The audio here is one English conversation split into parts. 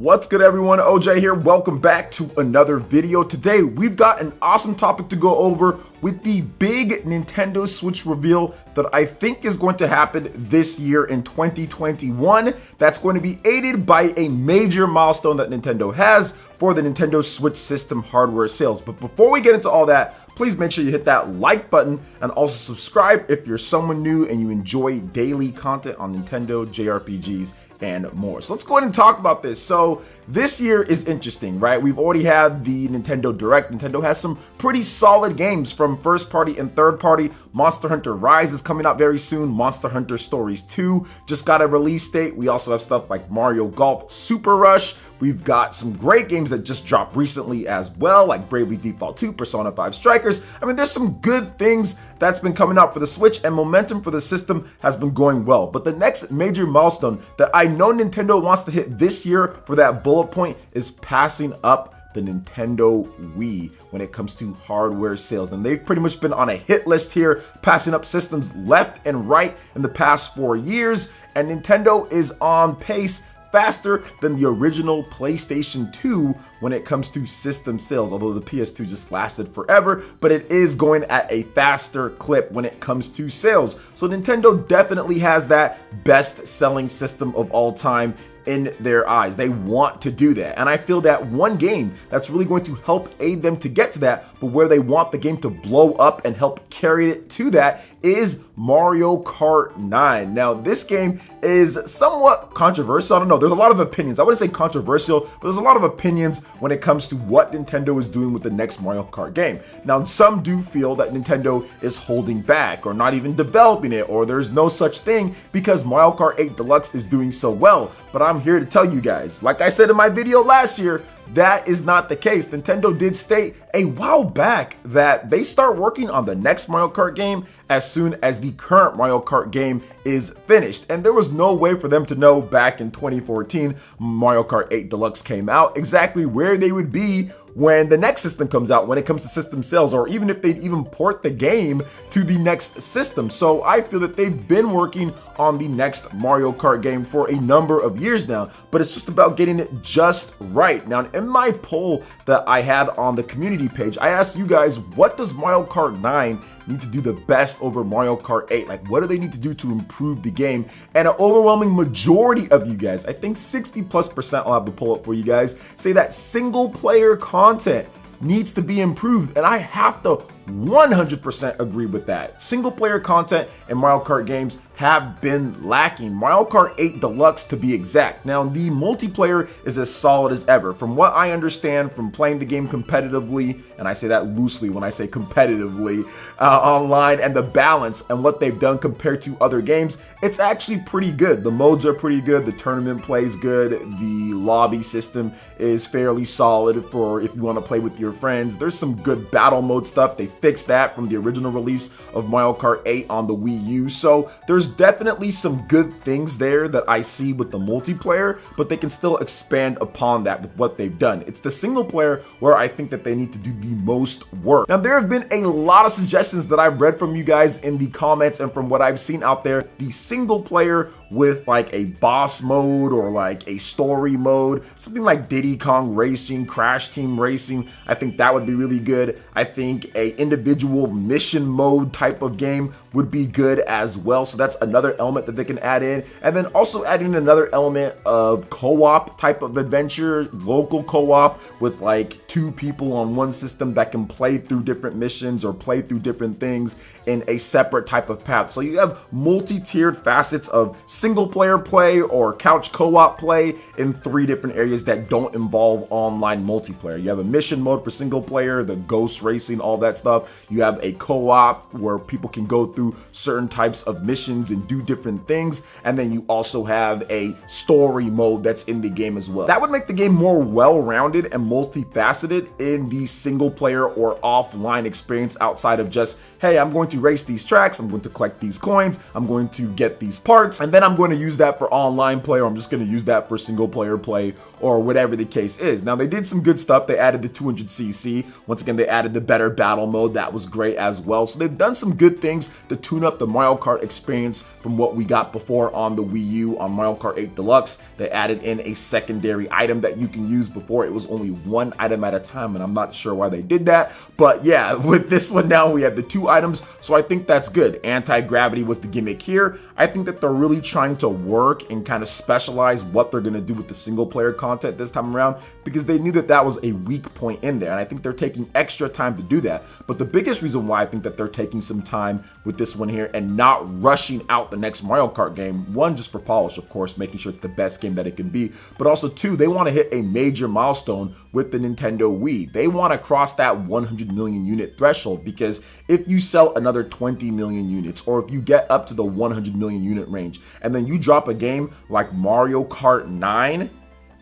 What's good, everyone? OJ here. Welcome back to another video. Today we've got an awesome topic to go over with the big Nintendo Switch reveal that I think is going to happen this year in 2021. That's going to be aided by a major milestone that Nintendo has for the Nintendo Switch system hardware sales. But before we get into all that, please make sure you hit that like button and also subscribe if you're someone new and you enjoy daily content on Nintendo, JRPGs, and more. So let's go ahead and talk about this. So this year is interesting, right? We've already had the Nintendo Direct. Nintendo has some pretty solid games from first party and third party. Monster Hunter Rise is coming out very soon. Monster Hunter Stories 2 just got a release date. We also have stuff like Mario Golf Super Rush. We've got some great games that just dropped recently as well, like Bravely Default 2, Persona 5 Strikers. I mean, there's some good things that's been coming out for the Switch, and momentum for the system has been going well. But the next major milestone that I know Nintendo wants to hit this year for that bullet point is passing up the Nintendo Wii when it comes to hardware sales. And they've pretty much been on a hit list here, passing up systems left and right in the past 4 years. And Nintendo is on pace faster than the original PlayStation 2 when it comes to system sales, although the PS2 just lasted forever, but it is going at a faster clip when it comes to sales. So Nintendo definitely has that best-selling system of all time in their eyes. They want to do that. And I feel that one game that's really going to help aid them to get to that, but where they want the game to blow up and help carry it to that, is Mario Kart 9. Now, this game is somewhat controversial. I don't know. There's a lot of opinions. I wouldn't say controversial, but there's a lot of opinions when it comes to what Nintendo is doing with the next Mario Kart game. Now, some do feel that Nintendo is holding back or not even developing it, or there's no such thing because Mario Kart 8 Deluxe is doing so well. But I'm here to tell you guys, like I said in my video last year, that is not the case. Nintendo did state a while back that they start working on the next Mario Kart game as soon as the current Mario Kart game is finished. And there was no way for them to know back in 2014, Mario Kart 8 Deluxe came out, exactly where they would be when the next system comes out, when it comes to system sales, or even if they'd even port the game to the next system. So I feel that they've been working on the next Mario Kart game for a number of years now, but it's just about getting it just right. Now, in my poll that I had on the community page, I asked you guys, what does Mario Kart 9 need to do the best over Mario Kart 8? Like, what do they need to do to improve the game? And an overwhelming majority of you guys, I think 60+%, I'll have to pull up for you guys, say that single player content needs to be improved. And I have to 100% agree with that. Single player content in Mario Kart games have been lacking. Mario Kart 8 Deluxe to be exact. Now, the multiplayer is as solid as ever. From what I understand from playing the game competitively, and I say that loosely when I say competitively, online, and the balance and what they've done compared to other games, it's actually pretty good. The modes are pretty good. The tournament play is good. The lobby system is fairly solid for if you want to play with your friends. There's some good battle mode stuff. They fixed that from the original release of Mario Kart 8 on the Wii U. So there's definitely some good things there that I see with the multiplayer, but they can still expand upon that with what they've done. It's the single player where I think that they need to do the most work. Now, there have been a lot of suggestions that I've read from you guys in the comments and from what I've seen out there. The single player with like a boss mode or like a story mode, something like Diddy Kong Racing, Crash Team Racing, I think that would be really good. I think a individual mission mode type of game would be good as well. So that's another element that they can add in. And then also adding another element of co-op type of adventure, local co-op with like 2 people on one system that can play through different missions or play through different things in a separate type of path. So you have multi-tiered facets of single player play or couch co-op play in 3 different areas that don't involve online multiplayer. You have a mission mode for single player, the ghost racing, all that stuff. You have a co-op where people can go through certain types of missions and do different things. And then you also have a story mode that's in the game as well. That would make the game more well-rounded and multifaceted in the single player or offline experience outside of just, hey, I'm going to race these tracks, I'm going to collect these coins, I'm going to get these parts, and then I'm going to use that for online play, or I'm just going to use that for single player play or whatever the case is. Now, they did some good stuff. They added the 200cc. Once again, they added the better battle mode. That was great as well. So they've done some good things to tune up the Mario Kart experience from what we got before on the Wii U on Mario Kart 8 Deluxe. They added in a secondary item that you can use. Before it was only one item at a time, and I'm not sure why they did that. But yeah, with this one now, we have the 2 items. So I think that's good. Anti-gravity was the gimmick here. I think that they're really trying to work and kind of specialize what they're going to do with the single player content this time around, because they knew that that was a weak point in there. And I think they're taking extra time to do that. But the biggest reason why I think that they're taking some time with this one here and not rushing out the next Mario Kart game, one, just for polish, of course, making sure it's the best game that it can be, but also 2, they want to hit a major milestone with the Nintendo Wii. They want to cross that 100 million unit threshold, because if you sell another 20 million units, or if you get up to the 100 million unit range, and then you drop a game like Mario Kart 9,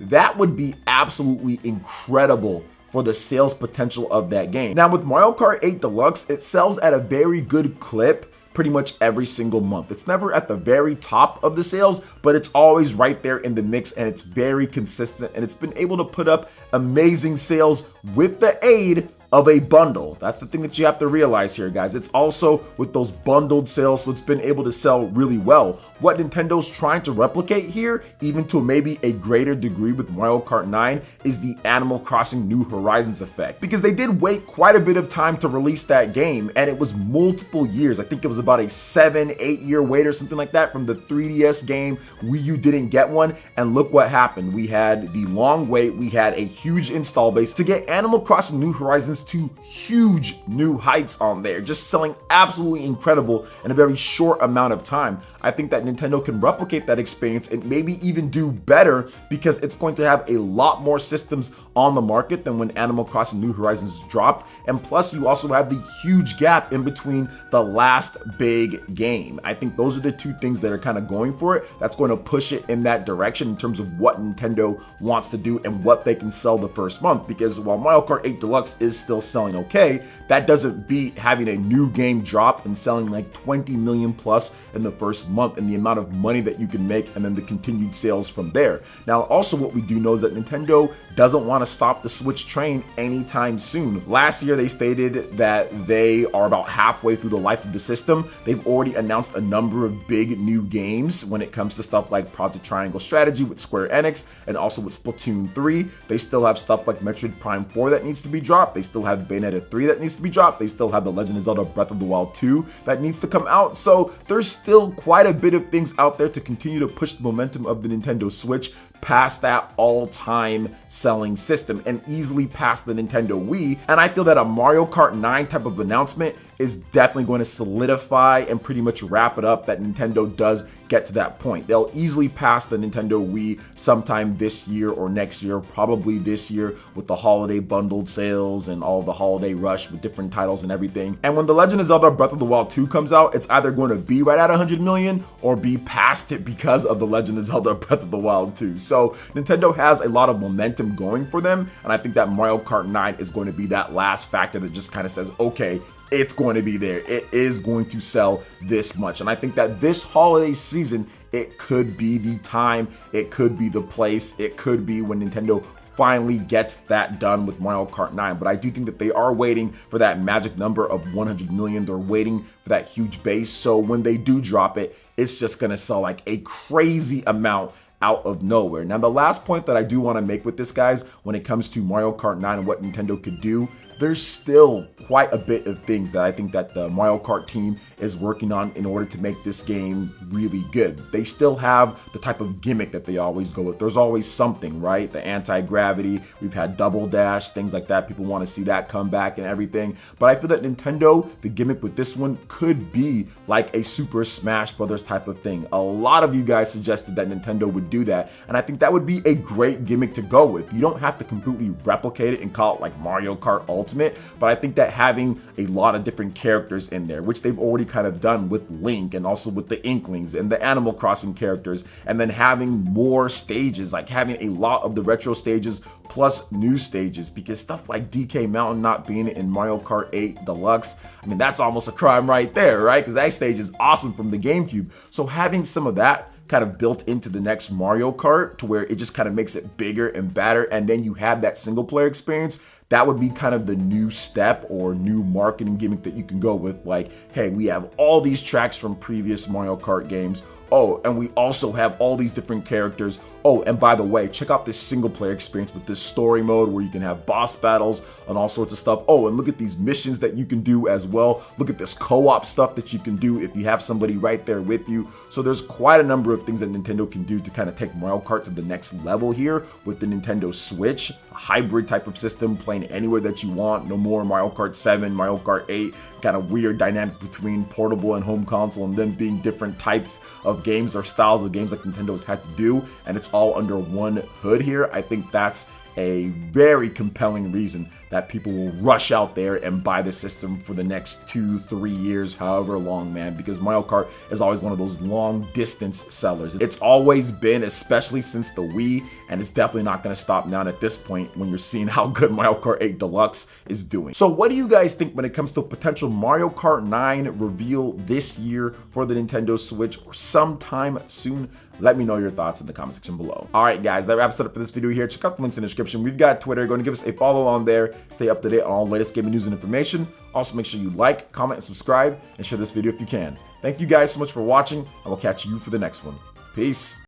that would be absolutely incredible for the sales potential of that game. Now, with Mario Kart 8 Deluxe, it sells at a very good clip pretty much every single month. It's never at the very top of the sales, but it's always right there in the mix, and it's very consistent, and it's been able to put up amazing sales with the aid of a bundle. That's the thing that you have to realize here, guys. It's also with those bundled sales, so it's been able to sell really well. What Nintendo's trying to replicate here, even to maybe a greater degree with Mario Kart 9, is the Animal Crossing New Horizons effect, because they did wait quite a bit of time to release that game, and it was multiple years. I think it was about a 7-8 year wait or something like that from the 3DS game. Wii U didn't get one, and look what happened. We had the long wait, we had a huge install base to get Animal Crossing New Horizons to huge new heights on there, just selling absolutely incredible in a very short amount of time. I think that Nintendo can replicate that experience and maybe even do better, because it's going to have a lot more systems on the market than when Animal Crossing New Horizons dropped. And plus, you also have the huge gap in between the last big game. I think those are the 2 things that are kind of going for it. That's going to push it in that direction in terms of what Nintendo wants to do and what they can sell the first month. Because while Mario Kart 8 Deluxe is still selling okay, that doesn't beat having a new game drop and selling like 20 million plus in the first month, and the amount of money that you can make, and then the continued sales from there. Now, also what we do know is that Nintendo doesn't want to stop the Switch train anytime soon. Last year, they stated that they are about halfway through the life of the system. They've already announced a number of big new games when it comes to stuff like Project Triangle Strategy with Square Enix, and also with Splatoon 3. They still have stuff like Metroid Prime 4 that needs to be dropped. They still have Bayonetta 3 that needs to be dropped. They still have The Legend of Zelda Breath of the Wild 2 that needs to come out. So there's still quite a bit of things out there to continue to push the momentum of the Nintendo Switch past that all-time selling system, and easily past the Nintendo Wii. And I feel that a Mario Kart 9 type of announcement is definitely going to solidify and pretty much wrap it up that Nintendo does get to that point. They'll easily pass the Nintendo Wii sometime this year or next year, probably this year, with the holiday bundled sales and all the holiday rush with different titles and everything. And when The Legend of Zelda Breath of the Wild 2 comes out, it's either going to be right at 100 million or be past it because of The Legend of Zelda Breath of the Wild 2. So Nintendo has a lot of momentum going for them, and I think that Mario Kart 9 is going to be that last factor that just kind of says, okay, it's going to be there. It is going to sell this much. And I think that this holiday season, it could be the time, it could be the place, it could be when Nintendo finally gets that done with Mario Kart 9. But I do think that they are waiting for that magic number of 100 million. They're waiting for that huge base. So when they do drop it, it's just going to sell like a crazy amount out of nowhere. Now, the last point that I do want to make with this, guys, when it comes to Mario Kart 9 and what Nintendo could do, there's still quite a bit of things that I think that the Mario Kart team is working on in order to make this game really good. They still have the type of gimmick that they always go with. There's always something, right? The anti-gravity, we've had double dash, things like that. People want to see that come back and everything. But I feel that Nintendo, the gimmick with this one could be like a Super Smash Brothers type of thing. A lot of you guys suggested that Nintendo would do that, and I think that would be a great gimmick to go with. You don't have to completely replicate it and call it like Mario Kart Ultimate, but I think that having a lot of different characters in there, which they've already kind of done with Link and also with the Inklings and the Animal Crossing characters, and then having more stages, like having a lot of the retro stages plus new stages, because stuff like DK Mountain not being in Mario Kart 8 Deluxe, I mean, that's almost a crime right there, right? Because that stage is awesome from the GameCube. So having some of that kind of built into the next Mario Kart to where it just kind of makes it bigger and better, and then you have that single player experience, that would be kind of the new step or new marketing gimmick that you can go with. Like, hey, we have all these tracks from previous Mario Kart games. Oh, and we also have all these different characters. Oh, and by the way, check out this single player experience with this story mode where you can have boss battles and all sorts of stuff. Oh, and look at these missions that you can do as well. Look at this co-op stuff that you can do if you have somebody right there with you. So there's quite a number of things that Nintendo can do to kind of take Mario Kart to the next level here with the Nintendo Switch. A hybrid type of system, playing anywhere that you want. No more Mario Kart 7, Mario Kart 8, kind of weird dynamic between portable and home console, and then being different types of games or styles of games like Nintendo's had to do, and it's all under one hood here. I think that's a very compelling reason that people will rush out there and buy the system for the next 2-3 years, however long, man, because Mario Kart is always one of those long distance sellers. It's always been, especially since the Wii, and it's definitely not going to stop now at this point when you're seeing how good Mario Kart 8 Deluxe is doing. So what do you guys think when it comes to a potential Mario Kart 9 reveal this year for the Nintendo Switch or sometime soon? Let me know your thoughts in the comment section below. All right, guys, that wraps it up for this video here. Check out the links in the description. We've got Twitter. Go and give us a follow on there. Stay up to date on all the latest gaming news and information. Also, make sure you like, comment, and subscribe, and share this video if you can. Thank you guys so much for watching. I will catch you for the next one. Peace.